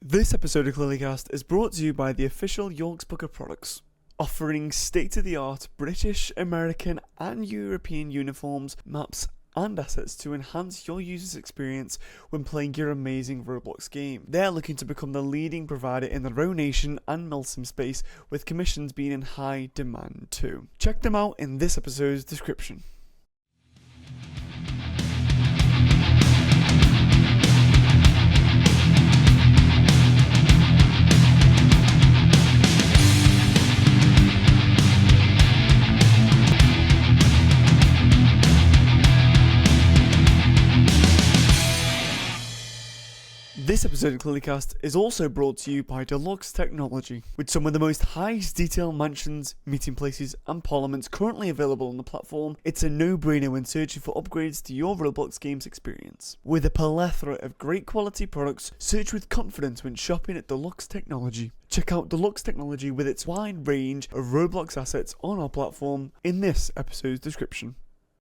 This episode of Clearlycast is brought to you by the official York's Book of Products, offering state-of-the-art British, American and European uniforms, maps and assets to enhance your user's experience when playing your amazing Roblox game. They're looking to become the leading provider in their own nation and milsim space, with commissions being in high demand too. Check them out in this episode's description. This episode of Clearlycast is also brought to you by Deluxe Technology. With some of the most highest detail mansions, meeting places and parliaments currently available on the platform, it's a no-brainer when searching for upgrades to your Roblox games experience. With a plethora of great quality products, search with confidence when shopping at Deluxe Technology. Check out Deluxe Technology with its wide range of Roblox assets on our platform in this episode's description.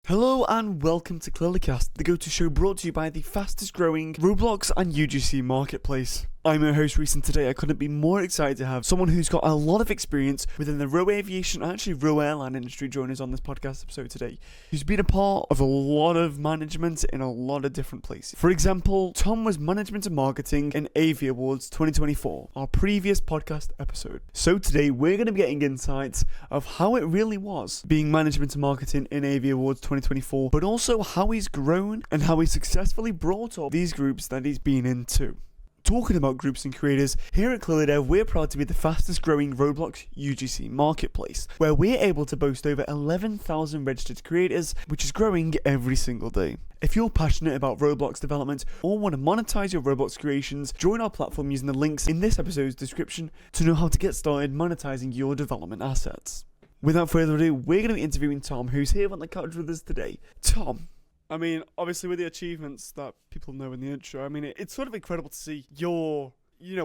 Hello and welcome to Clearlycast, the go-to show brought to you by the fastest growing Roblox and UGC marketplace. I'm your host Reese, and today I couldn't be more excited to have someone who's got a lot of experience within the aviation and actually airline industry join us on this podcast episode today. He's been a part of a lot of management in a lot of different places. For example, Tom was management and marketing in AV Awards 2024, our previous podcast episode. So today we're going to be getting insights of how it really was being management and marketing in AV Awards 2024, but also how he's grown and how he successfully brought up these groups that he's been into. Talking about groups and creators, here at ClearlyDev, we're proud to be the fastest growing Roblox UGC marketplace, where we're able to boast over 11,000 registered creators, which is growing every single day. If you're passionate about Roblox development or want to monetize your Roblox creations, join our platform using the links in this episode's description to know how to get started monetizing your development assets. Without further ado, we're going to be interviewing Tom, who's here on the couch with us today. Tom, I mean, obviously with the achievements that people know in the intro, I mean, it's sort of incredible to see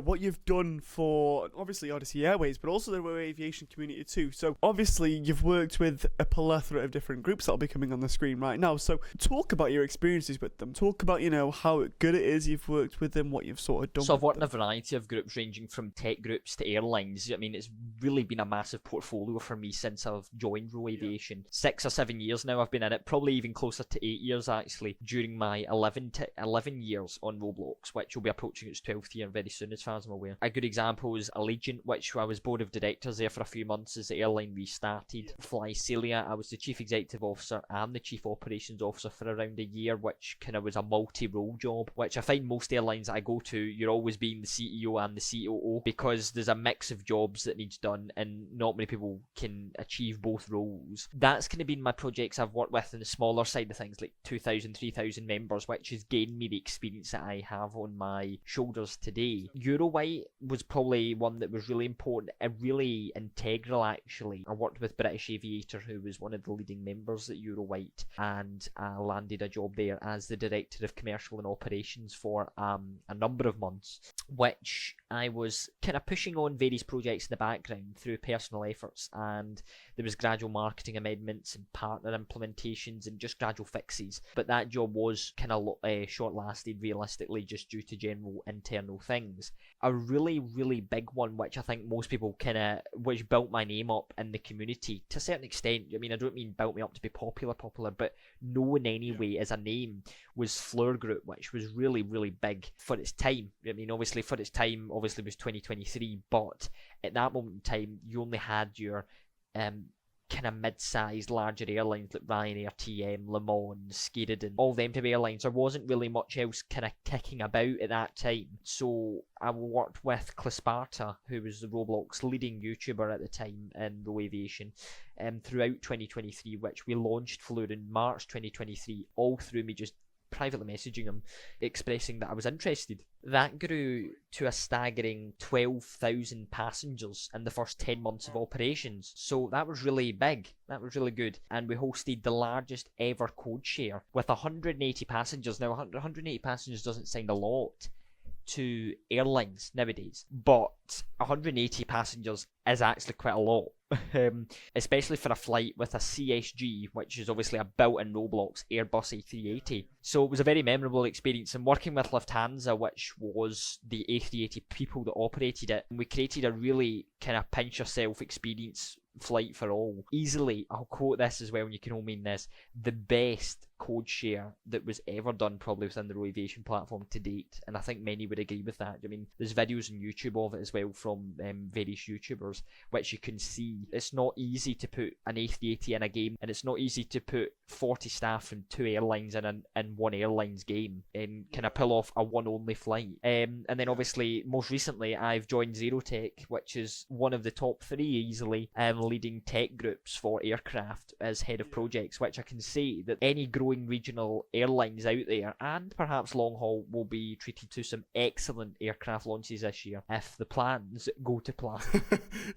what you've done for, obviously, Odyssey Airways, but also the aviation community too. So, obviously, you've worked with a plethora of different groups that'll be coming on the screen right now. So, talk about your experiences with them. Talk about, how good it is you've worked with them, what you've sort of done. So, I've worked in a variety of groups ranging from tech groups to airlines. I mean, it's really been a massive portfolio for me since I've joined Row Aviation. 6 or 7 years now I've been in it, probably even closer to 8 years actually, during my 11 years on Roblox, which will be approaching its 12th year very soon, as far as I'm aware. A good example is Allegiant, which I was board of directors there for a few months as the airline restarted. Fly Celia, I was the chief executive officer and the chief operations officer for around a year, which kind of was a multi-role job, which I find most airlines I go to, you're always being the CEO and the COO, because there's a mix of jobs that needs done and not many people can achieve both roles. That's kind of been my projects I've worked with in the smaller side of things, like 2,000, 3,000 members, which has gained me the experience that I have on my shoulders today. Eurowhite was probably one that was really important and really integral actually. I worked with British Aviator, who was one of the leading members at Eurowhite, and I landed a job there as the Director of Commercial and Operations for a number of months, which I was kind of pushing on various projects in the background through personal efforts, and there was gradual marketing amendments and partner implementations and just gradual fixes, but that job was kind of short-lasted realistically just due to general internal things. A really, really big one, which I think most people which built my name up in the community to a certain extent. I mean, I don't mean built me up to be popular, but known anyway as a name, was Fleur Group, which was really, really big for its time. I mean, obviously for its time, obviously it was 2023, but at that moment in time, you only had your kind of mid-sized larger airlines like Ryanair, TM, Le Mans, Skirridin, all them type of airlines. There wasn't really much else kind of kicking about at that time. So I worked with Clisparta, who was the Roblox leading YouTuber at the time in Row Aviation, throughout 2023, which we launched Fleur in March 2023, all through me just privately messaging him, expressing that I was interested. That grew to a staggering 12,000 passengers in the first 10 months of operations. So that was really big. That was really good. And we hosted the largest ever code share with 180 passengers. Now, 180 passengers doesn't sound a lot to airlines nowadays, but 180 passengers is actually quite a lot. Especially for a flight with a CSG, which is obviously a built-in Roblox Airbus A380. So it was a very memorable experience, and working with Lufthansa, which was the A380 people that operated it, we created a really kind of pinch yourself experience flight for all. Easily, I'll quote this as well, and you can all mean this, the best code share that was ever done probably within the Row Aviation platform to date, and I think many would agree with that. I mean, there's videos on YouTube of it as well from various YouTubers, which you can see. It's not easy to put an A380 in a game, and it's not easy to put 40 staff from 2 airlines in one airline's game and kind of pull off a one-only flight. And then obviously, most recently, I've joined Zerotech, which is one of the top 3 easily leading tech groups for aircraft as head of projects, which I can say that any growing regional airlines out there, and perhaps long haul, will be treated to some excellent aircraft launches this year if the plans go to plan.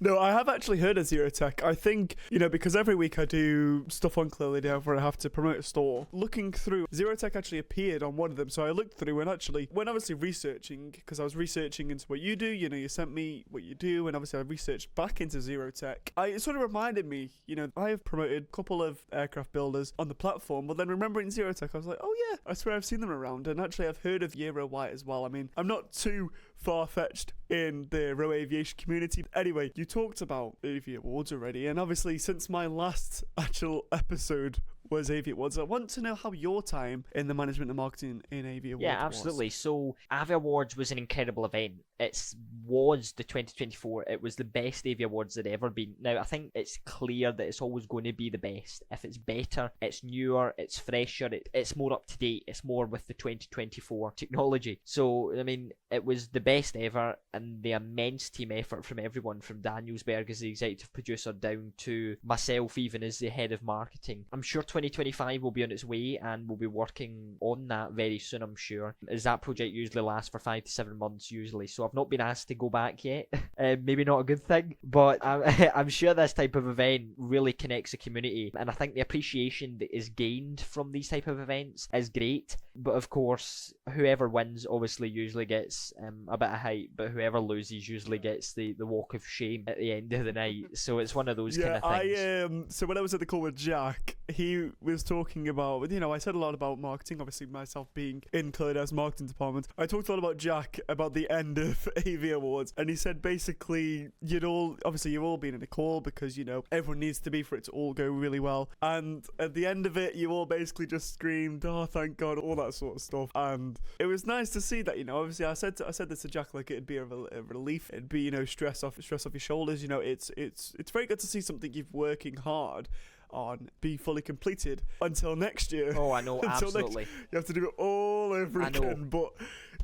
No, I have actually heard of Zerotech. I think, because every week I do stuff on Clearly Dev where I have to promote a store. Looking through, Zerotech actually appeared on one of them, so I looked through, and actually, when obviously researching, because I was researching into what you do, you sent me what you do, and obviously I researched back into Zerotech. It sort of reminded me, I have promoted a couple of aircraft builders on the platform, but then remembering Zerotech, I was like, oh yeah, I swear I've seen them around, and actually I've heard of Euro White as well. I mean, I'm not too far-fetched in the Row Aviation community. Anyway, you talked about AV Awards already, and obviously since my last actual episode was AV Awards, I want to know how your time in the management and marketing in AV Awards Yeah, absolutely. was. So AV Awards was an incredible event. It was the 2024. It was the best AV Awards that ever been. Now, I think it's clear that it's always going to be the best. If it's better, it's newer, it's fresher, it's more up to date, it's more with the 2024 technology. So, I mean, it was the best ever, and the immense team effort from everyone, from Danielsberg as the executive producer down to myself even as the head of marketing. I'm sure 2025 will be on its way, and we'll be working on that very soon, I'm sure, as that project usually lasts for 5 to 7 months usually. So I've not been asked to go back yet. Maybe not a good thing, but I'm sure this type of event really connects the community, and I think the appreciation that is gained from these type of events is great. But of course, whoever wins obviously usually gets a bit of hype, but whoever loses usually gets the walk of shame at the end of the night. So it's one of those kind of things. So when I was at the call with Jack, he was talking about, I said a lot about marketing, obviously myself being in Claire's marketing department. I talked a lot about Jack about the end of AV Awards, and he said basically you've all been in a call because, everyone needs to be for it to all go really well. And at the end of it, you all basically just screamed, oh, thank God, all that sort of stuff. And it was nice to see that, obviously I said this to Jack, like it'd be a relief. It'd be, stress off your shoulders. It's very good to see something you've working hard on be fully completed until next year. Oh, I know, absolutely. You have to do it all over again, but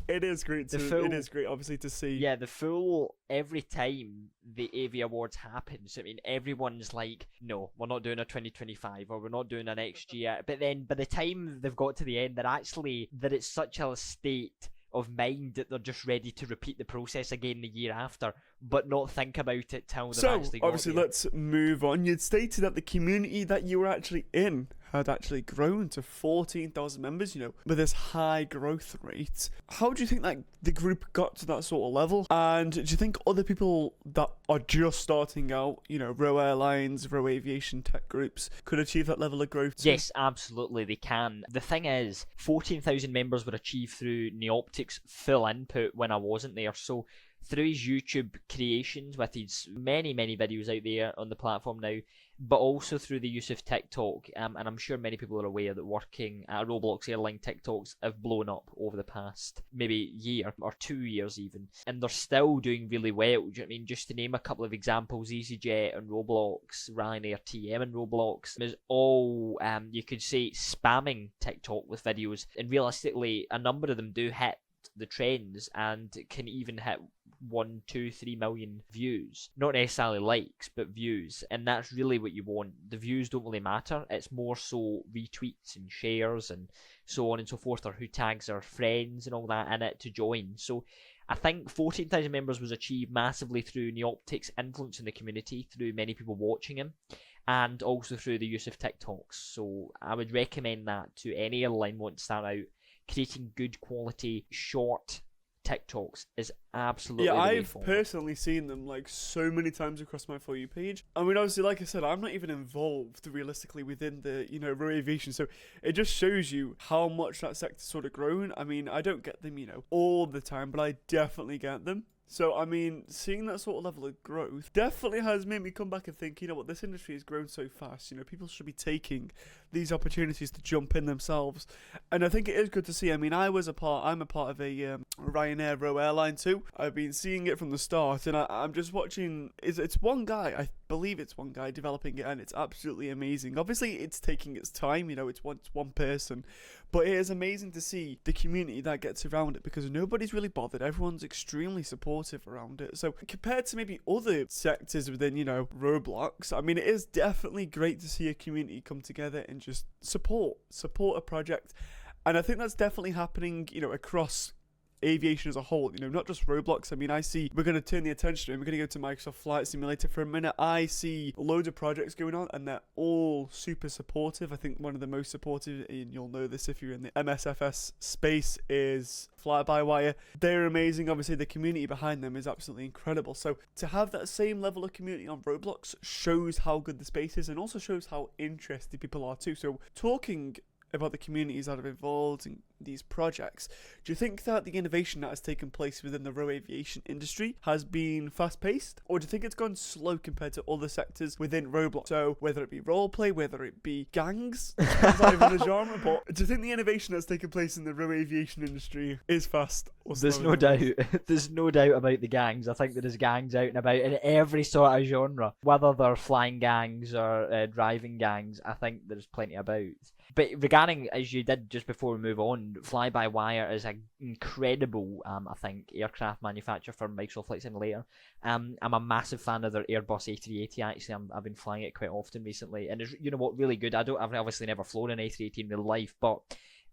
it is great it is great, obviously, to see. Yeah, the full, every time the AV Awards happens, I mean, everyone's like, no, we're not doing a 2025, or we're not doing a next year. But then by the time they've got to the end, that it's such a state of mind that they're just ready to repeat the process again the year after, but not think about it till they've actually got obviously, let's move on. You'd stated that the community that you were actually in had actually grown to 14,000 members, with this high growth rate. How do you think that the group got to that sort of level? And do you think other people that are just starting out, Row Airlines, Row Aviation tech groups, could achieve that level of growth too? Yes, absolutely, they can. The thing is, 14,000 members were achieved through Neoptic's full input when I wasn't there. So through his YouTube creations, with his many videos out there on the platform now, but also through the use of TikTok, and I'm sure many people are aware that working at Roblox airline TikToks have blown up over the past maybe year or 2 years even, and they're still doing really well. Do you know what I mean? Just to name a couple of examples, EasyJet and Roblox, Ryanair TM and Roblox is all, you could say, spamming TikTok with videos, and realistically a number of them do hit the trends and can even hit 1, 2, 3 million views. Not necessarily likes, but views. And that's really what you want. The views don't really matter. It's more so retweets and shares and so on and so forth, or who tags their friends and all that in it to join. So I think 14,000 members was achieved massively through Neoptic's influence in the community, through many people watching him, and also through the use of TikToks. So I would recommend that to any airline wanting to start out, creating good quality, short TikToks is absolutely Yeah, the way I've forward. personally seen them like so many times across my For You page. I mean, obviously, like I said, I'm not even involved realistically within the, row aviation. So it just shows you how much that sector's sort of grown. I mean, I don't get them, all the time, but I definitely get them. So, I mean, seeing that sort of level of growth definitely has made me come back and think, what, this industry has grown so fast. People should be taking these opportunities to jump in themselves. And I think it is good to see. I mean, I'm a part of a Ryanair row airline too. I've been seeing it from the start, and I'm just watching. It's one guy, I believe it's one guy developing it, and it's absolutely amazing. Obviously, it's taking its time, it's one person. But it is amazing to see the community that gets around it, because nobody's really bothered. Everyone's extremely supportive around it. So compared to maybe other sectors within, Roblox, I mean, it is definitely great to see a community come together and just support a project. And I think that's definitely happening, across aviation as a whole, not just Roblox. I mean, I see we're going to turn the attention and we're going to go to Microsoft Flight Simulator for a minute. I see loads of projects going on and they're all super supportive. I think one of the most supportive, and you'll know this if you're in the MSFS space, is Fly-by-Wire. They're amazing. Obviously, the community behind them is absolutely incredible. So to have that same level of community on Roblox shows how good the space is, and also shows how interested people are too. So talking about the communities that are involved in these projects, do you think that the innovation that has taken place within the row aviation industry has been fast-paced, or do you think it's gone slow compared to other sectors within Roblox? So whether it be roleplay, whether it be gangs, it's not even a genre, but do you think the innovation that's taken place in the row aviation industry is fast or slow? There's no doubt. There's no doubt about the gangs. I think there is gangs out and about in every sort of genre, whether they're flying gangs or driving gangs. I think there's plenty about. But regarding, as you did just before we move on, Fly-by-Wire is an incredible, I think, aircraft manufacturer for Microsoft Flight Simulator. I'm a massive fan of their Airbus A380. Actually, I've been flying it quite often recently, and it's, really good. I've obviously never flown an A380 in real life, but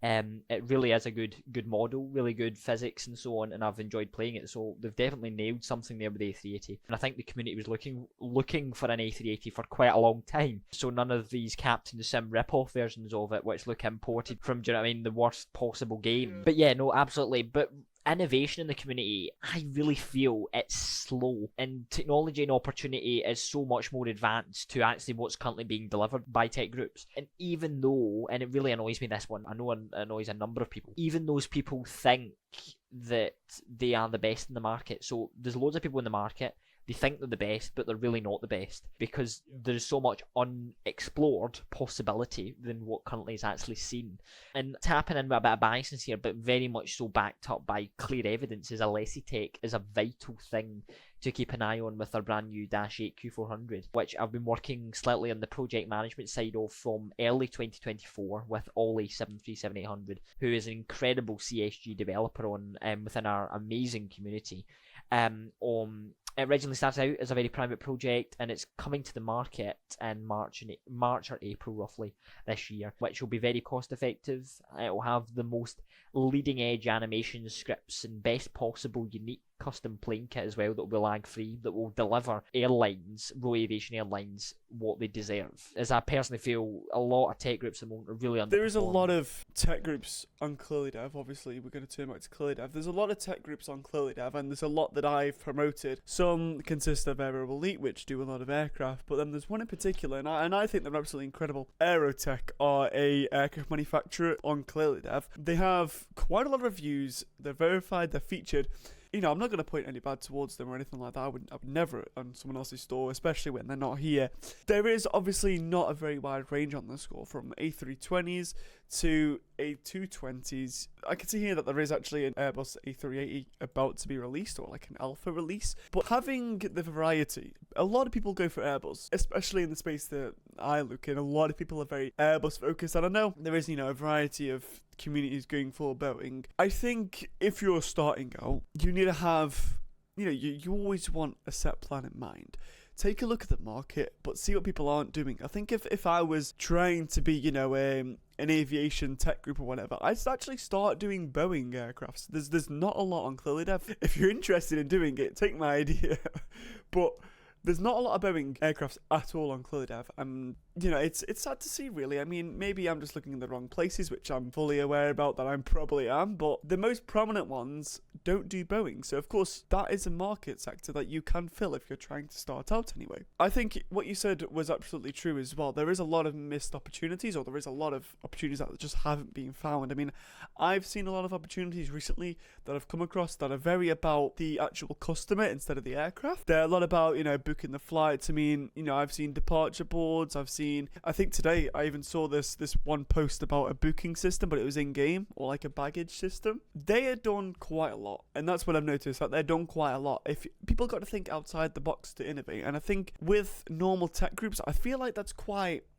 it really is a good model, really good physics and so on, and I've enjoyed playing it. So they've definitely nailed something there with the A380, and I think the community was looking for an A380 for quite a long time. So none of these Captain Sim rip-off versions of it, which look imported from, do you know what I mean, the worst possible game. But yeah, no, absolutely. But innovation in the community, I really feel it's slow, and technology and opportunity is so much more advanced to actually what's currently being delivered by tech groups. And even though, and it really annoys me, this one, I know it annoys a number of people, even those people think that they are the best in the market. So there's loads of people in the market, they think they're the best, but they're really not the best, because there's so much unexplored possibility than what currently is actually seen. And tapping in with a bit of bias here, but very much so backed up by clear evidence, is Alesi tech is a vital thing to keep an eye on with their brand new Dash 8 Q400, which I've been working slightly on the project management side of from early 2024 with Ollie 737-800, who is an incredible CSG developer within our amazing community. It originally started out as a very private project, and it's coming to the market in March or April roughly this year, which will be very cost effective. It will have the most leading edge animation scripts and best possible unique custom plane kit as well that will be lag free, that will deliver row aviation airlines, what they deserve. As I personally feel, a lot of tech groups at the moment are really underperforming. There is a lot of tech groups on ClearlyDev. Obviously, we're going to turn back to ClearlyDev. There's a lot of tech groups on ClearlyDev, and there's a lot that I've promoted. Some consist of Aero Elite, which do a lot of aircraft, but then there's one in particular, and I think they're absolutely incredible. Aerotech are a aircraft manufacturer on ClearlyDev. They have quite a lot of reviews. They're verified. They're featured. I'm not going to point any bad towards them or anything like that. I would never on someone else's store, especially when they're not here. There is obviously not a very wide range on the score, from A320s to A220s. I can see here that there is actually an Airbus A380 about to be released, or like an alpha release. But having the variety, a lot of people go for Airbus, especially in the space that I look in. A lot of people are very Airbus focused, and I know there is, a variety of communities going for Boeing. I think if you're starting out, you need to have, you always want a set plan in mind. Take a look at the market, but see what people aren't doing. I think if I was trying to be, an aviation tech group or whatever, I'd actually start doing Boeing aircrafts. There's not a lot on ClearlyDev. If you're interested in doing it, take my idea. But there's not a lot of Boeing aircrafts at all on ClearlyDev, and it's sad to see, really. I mean, maybe I'm just looking in the wrong places, which I'm fully aware about that I probably am, but the most prominent ones don't do Boeing. So, of course, that is a market sector that you can fill if you're trying to start out anyway. I think what you said was absolutely true as well. There is a lot of missed opportunities, or there is a lot of opportunities that just haven't been found. I mean, I've seen a lot of opportunities recently that I've come across that are very about the actual customer instead of the aircraft. They're a lot about, booking the flights. I mean, I've seen departure boards, I think today I even saw this one post about a booking system, but it was in game, or like a baggage system. They are done quite a lot, and that's what I've noticed, that they're done quite a lot. If people got to think outside the box to innovate, and I think with normal tech groups, I feel like that's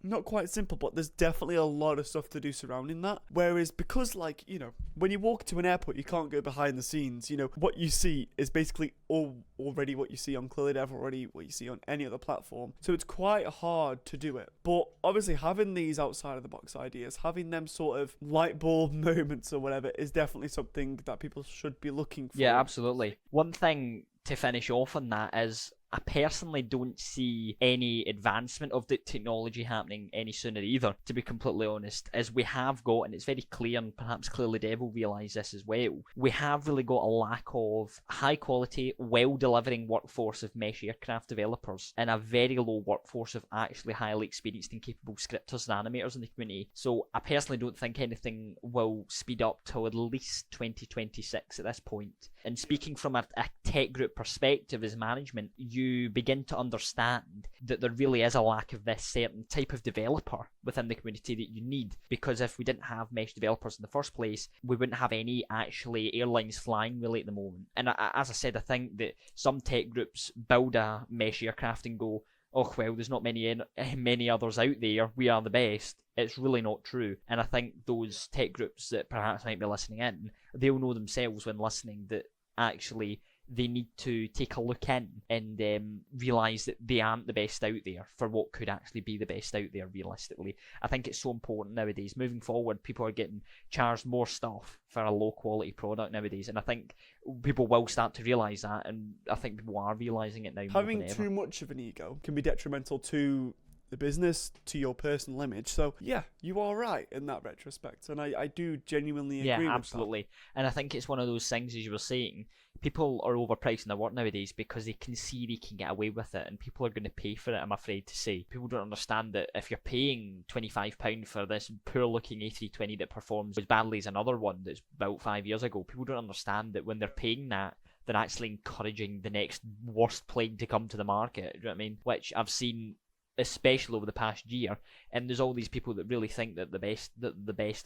not quite simple, but there's definitely a lot of stuff to do surrounding that. Whereas because when you walk to an airport, you can't go behind the scenes. What you see is basically already what you see on ClearlyDev, already what you see on any other platform. So it's quite hard to do it. But obviously having these outside of the box ideas, having them sort of light bulb moments or whatever, is definitely something that people should be looking for. Yeah, absolutely. One thing to finish off on that is, I personally don't see any advancement of the technology happening any sooner either, to be completely honest, as we have got, and it's very clear, and perhaps clearly Dev will realise this as well, we have really got a lack of high quality, well delivering workforce of mesh aircraft developers, and a very low workforce of actually highly experienced and capable scripters and animators in the community. So I personally don't think anything will speed up till at least 2026 at this point. And speaking from a tech group perspective as management, you begin to understand that there really is a lack of this certain type of developer within the community that you need, because if we didn't have mesh developers in the first place, we wouldn't have any actually airlines flying really at the moment. And as I said, I think that some tech groups build a mesh aircraft and go, oh well, there's not many others out there, we are the best. It's really not true. And I think those tech groups that perhaps might be listening in, they'll know themselves when listening that actually they need to take a look in and realise that they aren't the best out there for what could actually be the best out there realistically. I think it's so important nowadays. Moving forward, people are getting charged more stuff for a low quality product nowadays, and I think people will start to realise that, and I think people are realising it now. Having too much of an ego can be detrimental to the business, to your personal image. So yeah, you are right in that retrospect, and I do genuinely agree with absolutely that. And I think it's one of those things, as you were saying, people are overpricing their work nowadays because they can see they can get away with it, and people are going to pay for it, I'm afraid to say. People don't understand that if you're paying £25 for this poor looking A320 that performs as badly as another one that's built 5 years ago, people don't understand that when they're paying that, they're actually encouraging the next worst plane to come to the market. Do you know what I mean? Which I've seen especially over the past year, and there's all these people that really think that the best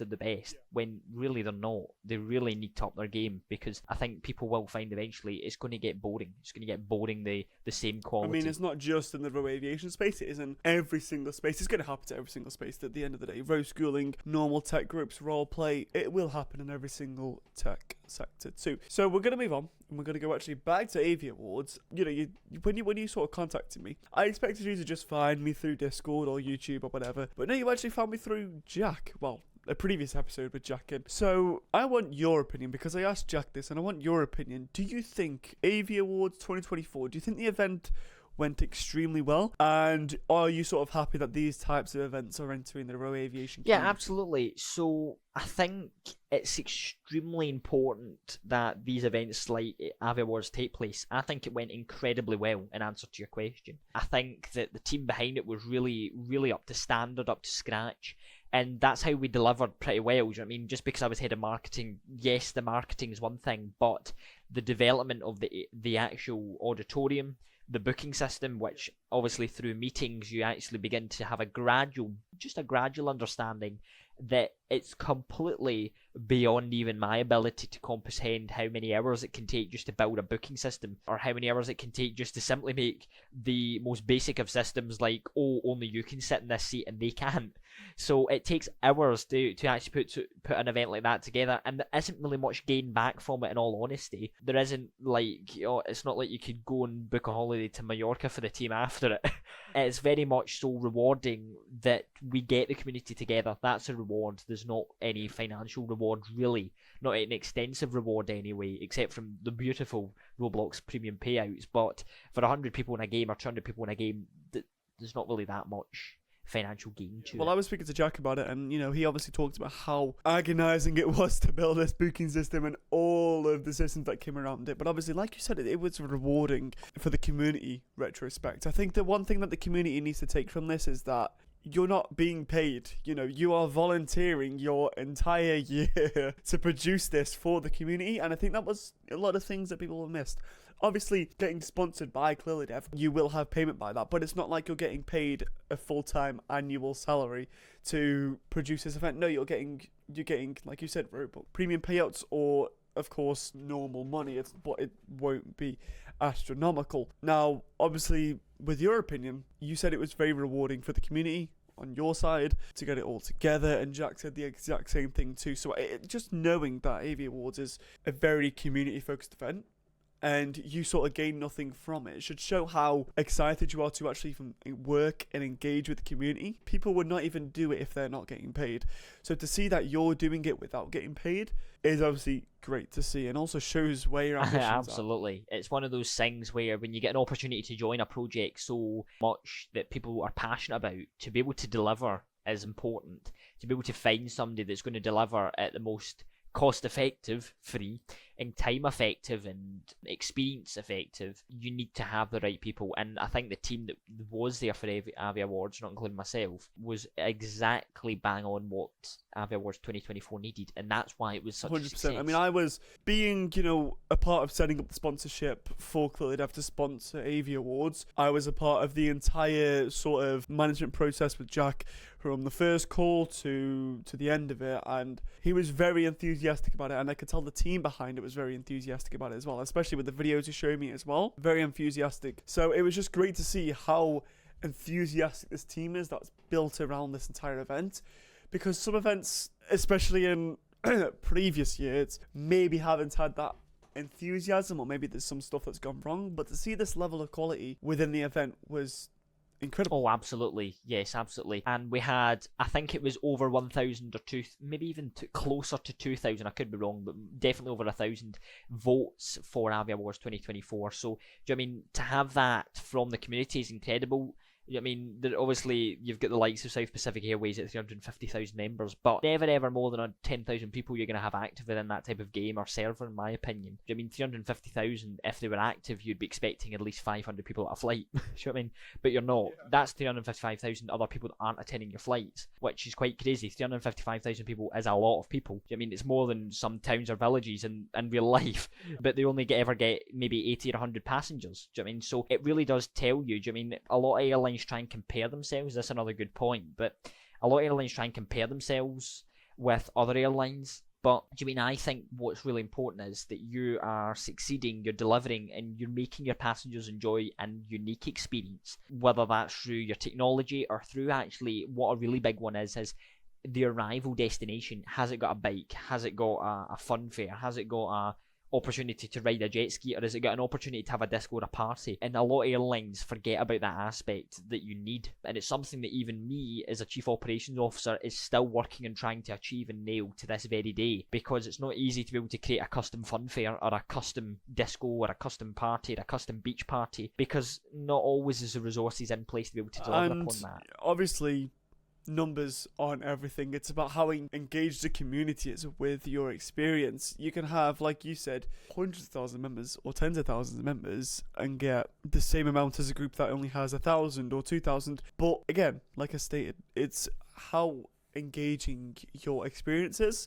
of the best, when really they're not. They really need to up their game, because I think people will find eventually it's going to get boring. It's going to get boring, the same quality. I mean, it's not just in the row aviation space, it is in every single space. It's going to happen to every single space at the end of the day. Row schooling, normal tech groups, role play, it will happen in every single tech sector too. So we're going to move on, and we're going to go actually back to Avi Awards. When you sort of contacted me, I expected you to just find me through Discord or YouTube or whatever, but no, you actually found me through Jack. Well, a previous episode with Jack in. So I want your opinion, because I asked Jack this, and I want your opinion. Do you think Avi Awards 2024, do you think the event went extremely well, and are you sort of happy that these types of events are entering the row aviation community? Yeah, absolutely. So I think it's extremely important that these events like Avi Awards take place. I think it went incredibly well, in answer to your question. I think that the team behind it was really, really up to standard, up to scratch, and that's how we delivered pretty well. Do you know what I mean? Just because I was head of marketing, yes, the marketing is one thing, but the development of the actual auditorium, the booking system, which obviously through meetings you actually begin to have a gradual understanding that it's completely beyond even my ability to comprehend how many hours it can take just to build a booking system, or how many hours it can take just to simply make the most basic of systems like, oh, only you can sit in this seat and they can't. So it takes hours to actually put an event like that together, and there isn't really much gain back from it, in all honesty. There isn't, like, it's not like you could go and book a holiday to Mallorca for the team after it. It's very much so rewarding that we get the community together. That's a reward. There's not any financial reward, really. Not an extensive reward anyway, except from the beautiful Roblox premium payouts. But for 100 people in a game or 200 people in a game, there's not really that much financial gain to Well, it. I was speaking to Jack about it, and he obviously talked about how agonizing it was to build this booking system and all of the systems that came around it. But obviously, like you said, it was rewarding for the community retrospect. I think the one thing that the community needs to take from this is that you're not being paid. You are volunteering your entire year to produce this for the community, and I think that was a lot of things that people have missed. Obviously, getting sponsored by ClearlyDev, you will have payment by that, but it's not like you're getting paid a full-time annual salary to produce this event. No, you're getting, like you said, premium payouts, or of course normal money. But it won't be astronomical. Now, obviously, with your opinion, you said it was very rewarding for the community on your side to get it all together, and Jack said the exact same thing too. So just knowing that AV Awards is a very community-focused event, and you sort of gain nothing from it should show how excited you are to actually even work and engage with the community. People would not even do it if they're not getting paid. So to see that you're doing it without getting paid is obviously great to see, and also shows where your ambitions Absolutely. It's one of those things where when you get an opportunity to join a project so much that people are passionate about, to be able to deliver is important. To be able to find somebody that's going to deliver at the most cost effective, free, and time effective and experience effective, you need to have the right people. And I think the team that was there for Avi Awards, not including myself, was exactly bang on what Avi Awards 2024 needed, and that's why it was such 100%. A success. I mean, I was being, a part of setting up the sponsorship for ClearlyDev to sponsor AV Awards. I was a part of the entire sort of management process with Jack from the first call to the end of it, and he was very enthusiastic about it, and I could tell the team behind it was very enthusiastic about it as well, especially with the videos he showed me as well. Very enthusiastic. So it was just great to see how enthusiastic this team is that's built around this entire event, because some events, especially in previous years, maybe haven't had that enthusiasm, or maybe there's some stuff that's gone wrong, but to see this level of quality within the event was incredible. Oh, absolutely. Yes, absolutely. And we had, I think it was over 1,000 or 2, maybe even closer to 2,000, I could be wrong, but definitely over 1,000 votes for Avi Awards 2024. So, do you know what I mean, to have that from the community is incredible. I mean, obviously, you've got the likes of South Pacific Airways at 350,000 members, but never ever more than 10,000 people you're going to have active within that type of game or server, in my opinion. I mean, 350,000, if they were active, you'd be expecting at least 500 people at a flight. You know what I mean? But you're not. Yeah. That's 355,000 other people that aren't attending your flights, which is quite crazy. 355,000 people is a lot of people. I mean, it's more than some towns or villages in real life, but they only ever get maybe 80 or 100 passengers. Do you know what I mean? So it really does tell you. Do you know what I mean? A lot of airlines try and compare themselves. That's another good point. But a lot of airlines try and compare themselves with other airlines. But do you mean, I think what's really important is that you are succeeding, you're delivering, and you're making your passengers enjoy a unique experience. Whether that's through your technology or through actually what a really big one is the arrival destination. Has it got a bike? Has it got a fun fair? Has it got a opportunity to ride a jet ski, or has it got an opportunity to have a disco or a party? And a lot of airlines forget about that aspect that you need, and it's something that even me as a chief operations officer is still working and trying to achieve and nail to this very day, because it's not easy to be able to create a custom fun fair or a custom disco or a custom party or a custom beach party, because not always is the resources in place to be able to deliver upon that. Obviously, numbers aren't everything. It's about how engaged the community is with your experience. You can have, like you said, hundreds of thousands of members or tens of thousands of members and get the same amount as a group that only has 1,000 or 2,000. But again, like I stated, it's how engaging your experience is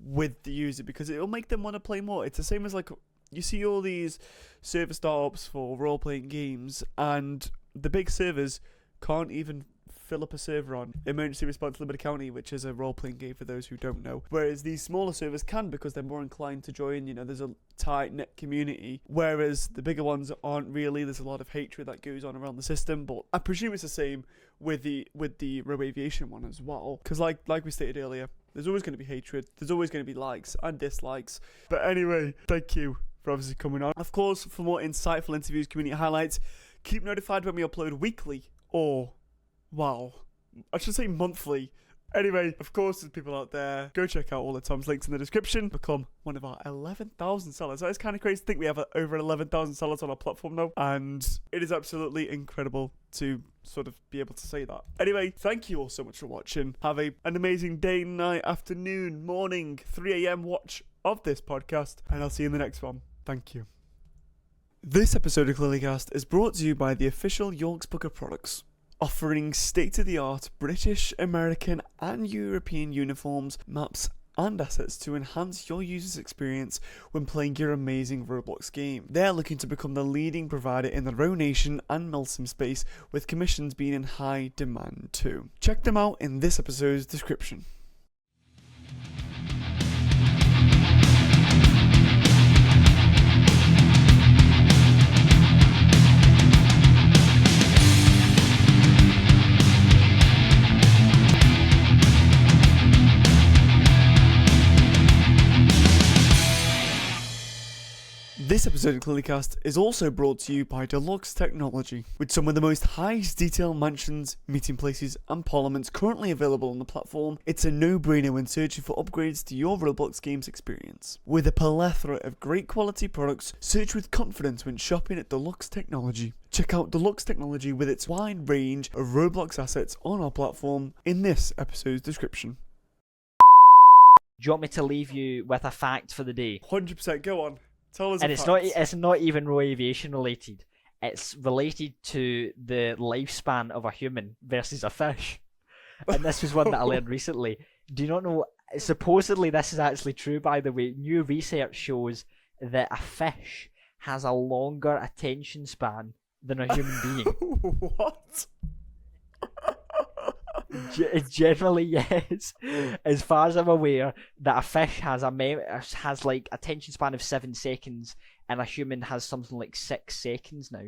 with the user, because it will make them want to play more. It's the same as, like, you see all these server startups for role-playing games, and the big servers can't even fill up a server on Emergency Response Limited County, which is a role-playing game for those who don't know. Whereas these smaller servers can, because they're more inclined to join, there's a tight-knit community. Whereas the bigger ones aren't really. There's a lot of hatred that goes on around the system, but I presume it's the same with the Row Aviation one as well. Because like we stated earlier, there's always going to be hatred. There's always going to be likes and dislikes. But anyway, thank you for obviously coming on. Of course, for more insightful interviews, community highlights, keep notified when we upload weekly, or I should say monthly, Anyway, of course, there's people out there. Go check out all of Tom's links in the description. Become one of our 11,000 sellers. That is kind of crazy to think we have over 11,000 sellers on our platform now. And it is absolutely incredible to sort of be able to say that. Anyway, thank you all so much for watching. Have an amazing day, night, afternoon, morning, 3 a.m. watch of this podcast. And I'll see you in the next one. Thank you. This episode of Clearlycast is brought to you by the official York's Book of Products, offering state-of-the-art British, American and European uniforms, maps and assets to enhance your user's experience when playing your amazing Roblox game. They're looking to become the leading provider in their own nation and milsim space, with commissions being in high demand too. Check them out in this episode's description. This episode of Clearlycast is also brought to you by Deluxe Technology, with some of the most highest detail mansions, meeting places and parliaments currently available on the platform. It's a no-brainer when searching for upgrades to your Roblox games experience. With a plethora of great quality products, search with confidence when shopping at Deluxe Technology. Check out Deluxe Technology with its wide range of Roblox assets on our platform in this episode's description. Do you want me to leave you with a fact for the day? 100%, go on. Tell us And a it's fact. not even Roy Aviation related. It's related to the lifespan of a human versus a fish. And this was one that I learned recently. Do you not know? Supposedly this is actually true, by the way. New research shows that a fish has a longer attention span than a human being. What? Generally, yes. As far as I'm aware, that a fish has has like attention span of 7 seconds, and a human has something like 6 seconds now.